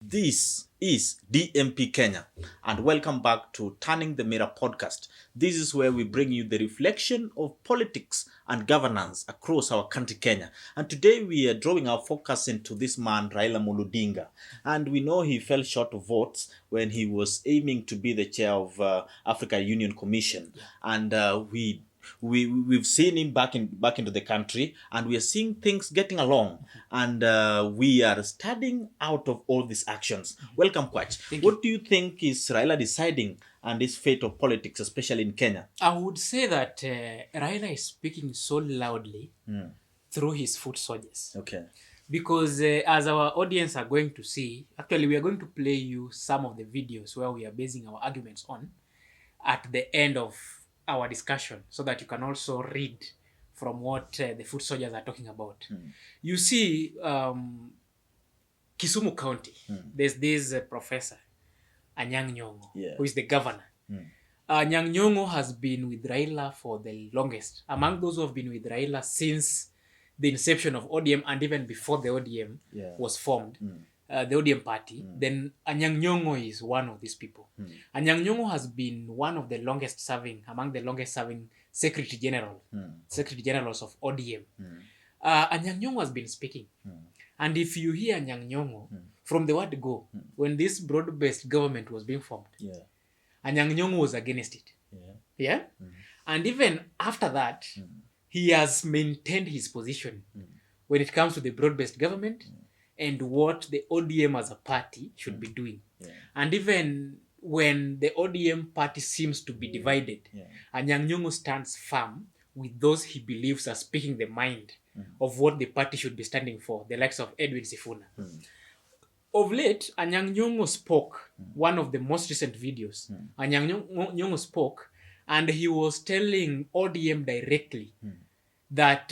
This is DMP Kenya, and welcome back to Turning the Mirror podcast. This is where we bring you the reflection of politics and governance across our country, Kenya. And today we are drawing our focus into this man, Raila Odinga. And we know he fell short of votes when he was aiming to be the chair of Africa Union Commission. And we've seen him back into the country, and we are seeing things getting along, and we are studying out of all these actions. Welcome, Kwach. What do you think is Raila deciding and his fate of politics, especially in Kenya? I would say that Raila is speaking so loudly through his foot soldiers. Okay. Because as our audience are going to see, actually we are going to play you some of the videos where we are basing our arguments on at the end of our discussion, so that you can also read from what the foot soldiers are talking about. You see, Kisumu County, there's this professor, Anyang' Nyong'o, who is the governor. Anyang' Nyong'o has been with Raila for the longest. Among those who have been with Raila since the inception of ODM and even before the ODM was formed, the ODM party, then Anyang' Nyong'o is one of these people. Anyang' Nyong'o has been one of the longest serving, among the longest serving secretary generals of ODM. Anyang' Nyong'o has been speaking. And if you hear Anyang' Nyong'o, from the word go, when this broad-based government was being formed, Anyang' Nyong'o was against it. And even after that, he has maintained his position when it comes to the broad-based government and what the ODM as a party should be doing. And even when the ODM party seems to be divided, Anyang' Nyong'o stands firm with those he believes are speaking the mind of what the party should be standing for, the likes of Edwin Sifuna. Of late, Anyang' Nyong'o spoke, one of the most recent videos, Anyang' Nyong'o spoke, and he was telling ODM directly that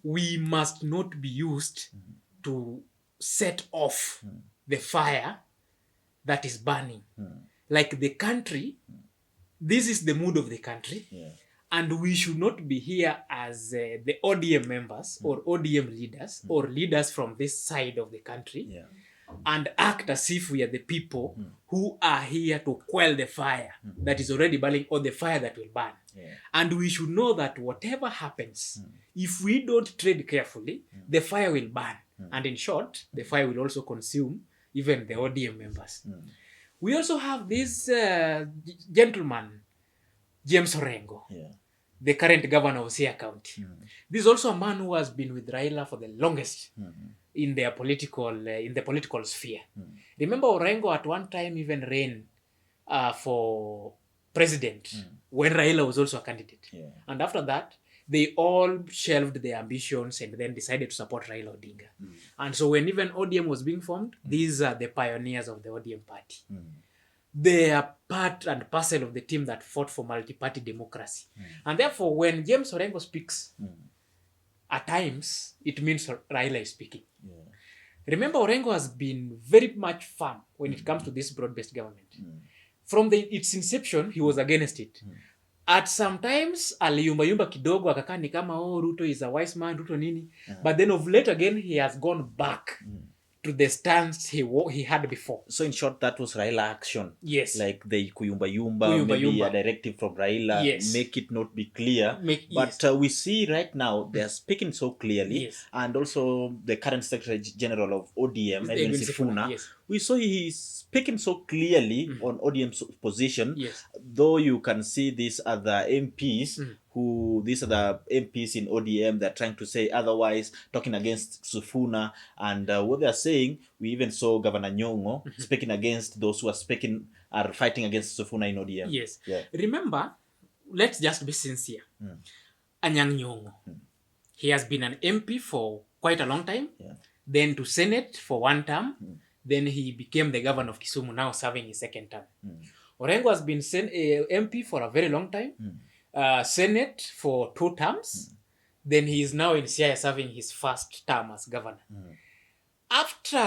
we must not be used to set off the fire that is burning. Like the country, this is the mood of the country, and we should not be here as the ODM members or ODM leaders or leaders from this side of the country and act as if we are the people who are here to quell the fire that is already burning or the fire that will burn. And we should know that whatever happens, if we don't tread carefully, the fire will burn. And in short, the fire will also consume even the ODM members. We also have this gentleman, James Orengo, the current governor of Siaya County. This is also a man who has been with Raila for the longest in the political sphere. Remember, Orengo at one time even ran for president when Raila was also a candidate. And after that, they all shelved their ambitions and then decided to support Raila Odinga. And so when even ODM was being formed, these are the pioneers of the ODM party. They are part and parcel of the team that fought for multi-party democracy. And therefore, when James Orengo speaks, at times, it means Raila is speaking. Remember, Orengo has been very much firm when it comes to this broad-based government. From its inception, he was against it. At sometimes, aliyumba kidogo, akakaa ni kama, Ruto is a wise man, Ruto nini. But then of late again, he has gone back to the stance he had before. So in short, that was Raila action. Yes. Like the kuyumba, maybe a directive from Raila, make it not be clear. But we see right now, they are speaking so clearly. And also the current Secretary General of ODM, Edwin Sifuna, we saw he's speaking so clearly on ODM's position, though you can see these other MPs these are the MPs in ODM that are trying to say otherwise, talking against Sifuna, and what they are saying, we even saw Governor Nyong'o speaking against those who are fighting against Sifuna in ODM. Remember, let's just be sincere. Anyang' Nyong'o, he has been an MP for quite a long time, then to Senate for one term, then he became the governor of Kisumu, now serving his second term. Orengo has been MP for a very long time, Senate for 2 terms, then he is now in Siaya serving his first term as governor. After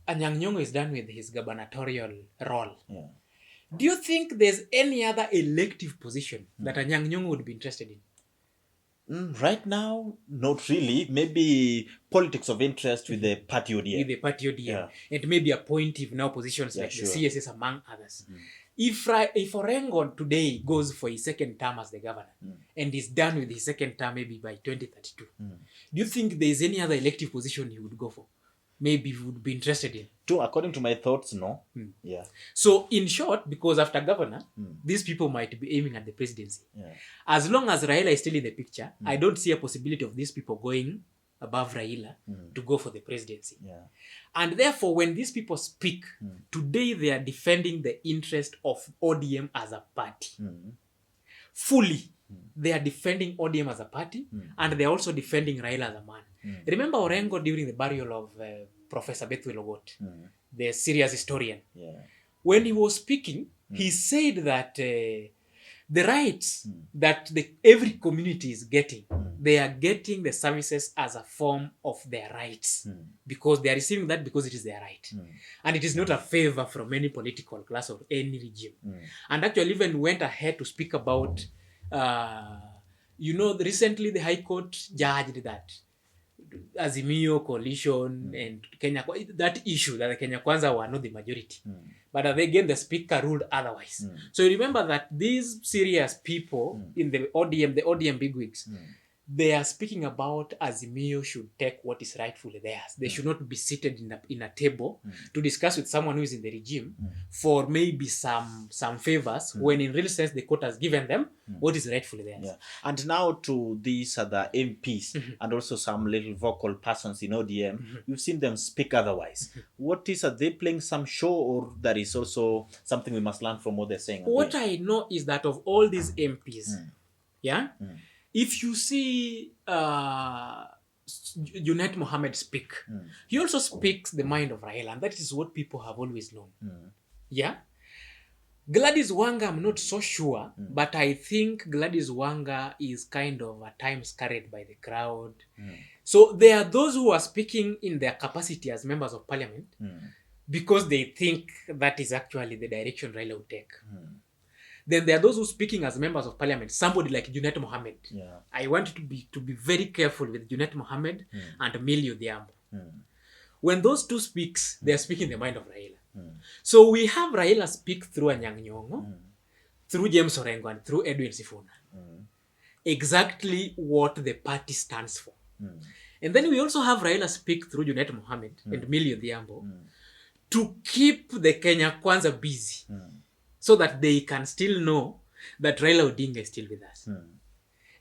Anyang' Nyong'o is done with his gubernatorial role, do you think there's any other elective position that Anyang' Nyong'o would be interested in? Right now, not really. Maybe politics of interest with the party ODM. With the party ODM. And maybe appointive now positions like the CSS among others. If Orengo today goes for his second term as the governor and is done with his second term maybe by 2032, do you think there is any other elective position he would go for? Maybe he would be interested in? According to my thoughts, no. Yeah. So in short, because after governor, these people might be aiming at the presidency. As long as Raila is still in the picture, I don't see a possibility of these people going above Raila to go for the presidency. And therefore, when these people speak, today they are defending the interest of ODM as a party. Fully. They are defending ODM as a party, and they are also defending Raila as a man. Remember Orengo during the burial of Professor Bethuel Ogot, the serious historian. When he was speaking, he said that the rights that every community is getting, they are getting the services as a form of their rights, because they are receiving that because it is their right. And it is not a favor from any political class or any regime. And actually even went ahead to speak about, recently the High Court judged that Azimio, coalition, and Kenya, that issue that the Kenya Kwanza were not the majority. But again, the speaker ruled otherwise. So you remember that these serious people in the ODM bigwigs, they are speaking about Azimio should take what is rightfully theirs. They should not be seated in a table to discuss with someone who is in the regime for maybe some favors, when in real sense the court has given them what is rightfully theirs. And now to these other MPs and also some little vocal persons in ODM, you've seen them speak otherwise. What is, are they playing some show, or that is also something we must learn from what they're saying? What I know is that of all these MPs, if you see Junet Mohammed speak, he also speaks the mind of Raila, and that is what people have always known. Gladys Wanga, I'm not so sure, but I think Gladys Wanga is kind of at times carried by the crowd. So there are those who are speaking in their capacity as members of parliament because they think that is actually the direction Raila will take. Then there are those who are speaking as members of parliament, somebody like Junet Mohammed. I want to be very careful with Junet Mohammed and Emilio Diambo. When those two speaks, they are speaking the mind of Raila. So we have Raila speak through Anyang' Nyong'o, through James Orengo, and through Edwin Sifuna. Exactly what the party stands for. And then we also have Raila speak through Junet Mohammed and Emilio Diambo to keep the Kenya Kwanza busy, so that they can still know that Raila Odinga is still with us.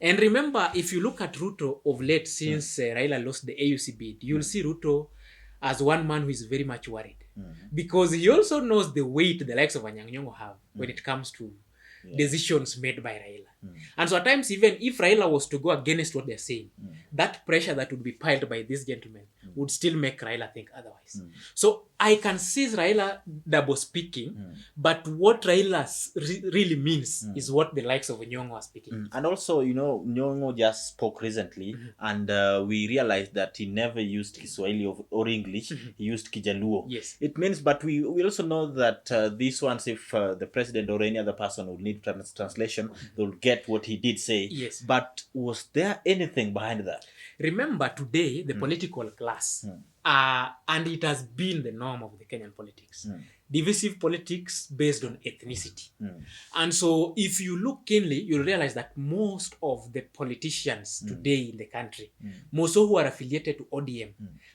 And remember, if you look at Ruto of late, since Raila lost the AUC bid, you'll see Ruto as one man who is very much worried. Because he also knows the weight the likes of Anyang' Nyong'o have when it comes to decisions made by Raila. And so at times, even if Raila was to go against what they're saying, that pressure that would be piled by these gentlemen would still make Raila think otherwise. So I can see Raila double speaking, but what Raila really means is what the likes of Nyong'o are speaking. And also, Nyong'o just spoke recently, and we realized that he never used Kiswahili or English. He used Kijaluo. Yes. It means, but we also know that these ones, if the president or any other person would need translation, they'll get what he did say. Yes. But was there anything behind that? Remember, today, the political class, and it has been the norm of the Kenyan politics, divisive politics based on ethnicity. And so if you look keenly, you'll realize that most of the politicians today in the country, most who are affiliated to ODM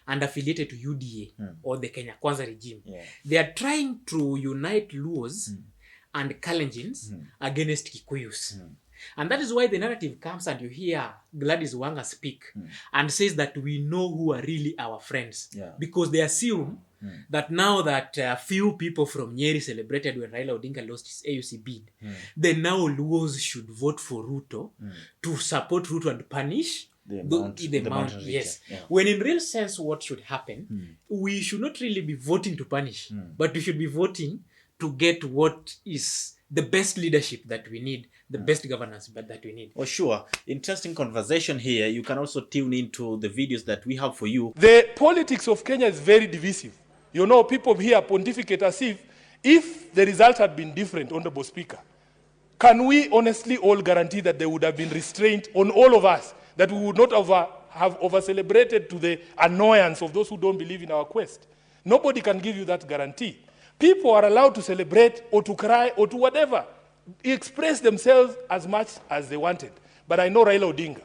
and affiliated to UDA or the Kenya Kwanza regime, they are trying to unite Luos and Kalenjins against Kikuyus. And that is why the narrative comes and you hear Gladys Wanga speak and says that we know who are really our friends. Because they assume that now that a few people from Nyeri celebrated when Raila Odinga lost his AUC bid, then now Luos should vote for Ruto to support Ruto and punish the mountain. Yes. When in real sense what should happen, we should not really be voting to punish, but we should be voting to get what is the best leadership that we need, the best governance that we need. Oh, sure. Interesting conversation here. You can also tune into the videos that we have for you. The politics of Kenya is very divisive. People here pontificate as if the result had been different, Honorable Speaker, can we honestly all guarantee that there would have been restraint on all of us, that we would not have over-celebrated to the annoyance of those who don't believe in our quest? Nobody can give you that guarantee. People are allowed to celebrate or to cry or to whatever, express themselves as much as they wanted. But I know Raila Odinga.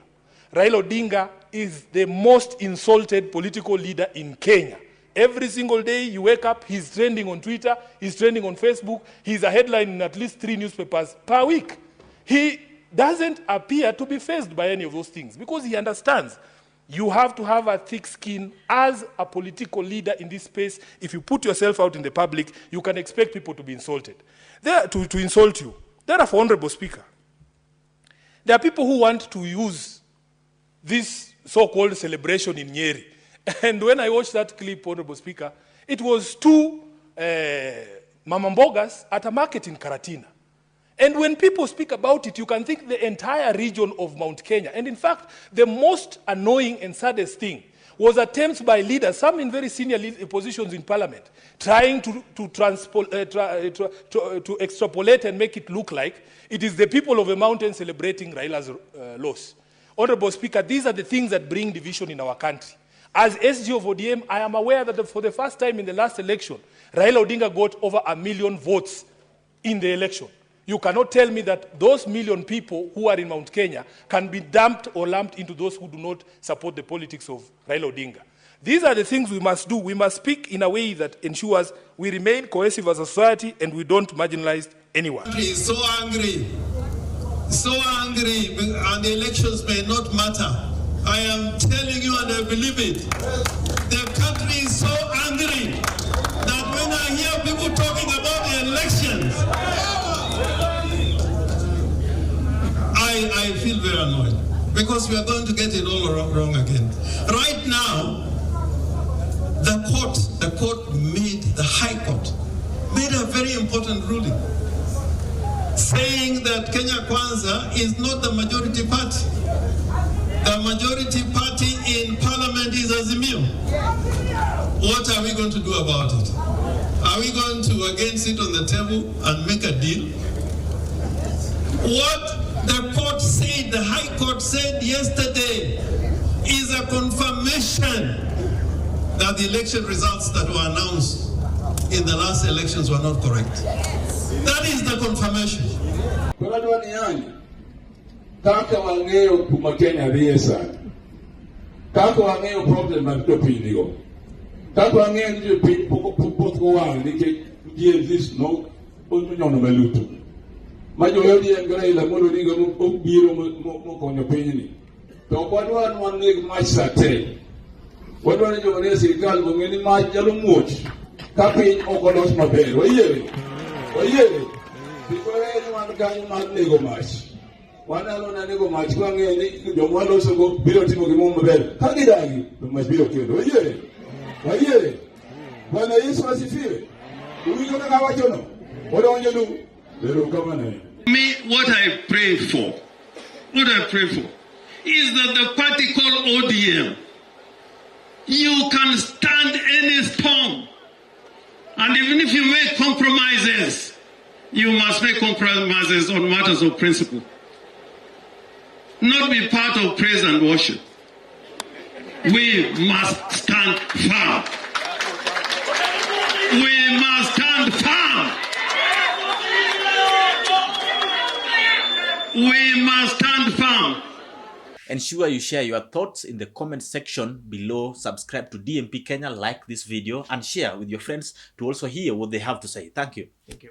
Raila Odinga is the most insulted political leader in Kenya. Every single day you wake up, he's trending on Twitter, he's trending on Facebook, he's a headline in at least 3 newspapers per week. He doesn't appear to be faced by any of those things because he understands you have to have a thick skin as a political leader in this space. If you put yourself out in the public, you can expect people to be insulted. To insult you. Therefore, Honorable Speaker, there are people who want to use this so-called celebration in Nyeri. And when I watched that clip, Honorable Speaker, it was 2 mamambogas at a market in Karatina. And when people speak about it, you can think the entire region of Mount Kenya. And in fact, the most annoying and saddest thing was attempts by leaders, some in very senior positions in parliament, trying to extrapolate and make it look like it is the people of a mountain celebrating Raila's loss. Honorable Speaker, these are the things that bring division in our country. As SG of ODM, I am aware that for the first time in the last election, Raila Odinga got over 1 million votes in the election. You cannot tell me that those million people who are in Mount Kenya can be dumped or lumped into those who do not support the politics of Raila Odinga. These are the things we must do. We must speak in a way that ensures we remain cohesive as a society and we don't marginalize anyone. The country is so angry, and the elections may not matter. I am telling you, and I believe it. The country is so angry that when I hear people talking about the elections, I feel very annoyed because we are going to get it all wrong again. Right now, the High Court made a very important ruling saying that Kenya Kwanza is not the majority party. The majority party in parliament is Azimio. What are we going to do about it? Are we going to again sit on the table and make a deal? What the court said, the High Court said yesterday, is a confirmation that the election results that were announced in the last elections were not correct. That is the confirmation. Kaka wangeo kumakenya riesa. Kaka wangeo problem matto pindigo. Kaka wangeo ndio poko wang nike this no onto nyono malutu. Majo yodi Raila modo ninga mo biro mo konyo pinyni. To kwadwan wange machate. Wadwan jo ne sirkal bongeni ma jalo muoch. Ka piny okolos maber. Oyere. Bikore ni wan kanyo mag nego mach. Wanalo na nego mach kwa ngeni jomwalo sogo biro timo gimo maber. Ka gidagi to mach biro kendo. Oyere. Bwana Yesu asifiwe. Uwiko na kawachono. Odonje du. Me, what I pray for is that the party called ODM, you can stand any storm. And even if you make compromises, you must make compromises on matters of principle. Not be part of praise and worship. We must stand firm. We must stand firm. We must stand firm. Ensure you share your thoughts in the comment section below. Subscribe to DMP Kenya, like this video, and share with your friends to also hear what they have to say. Thank you. Thank you.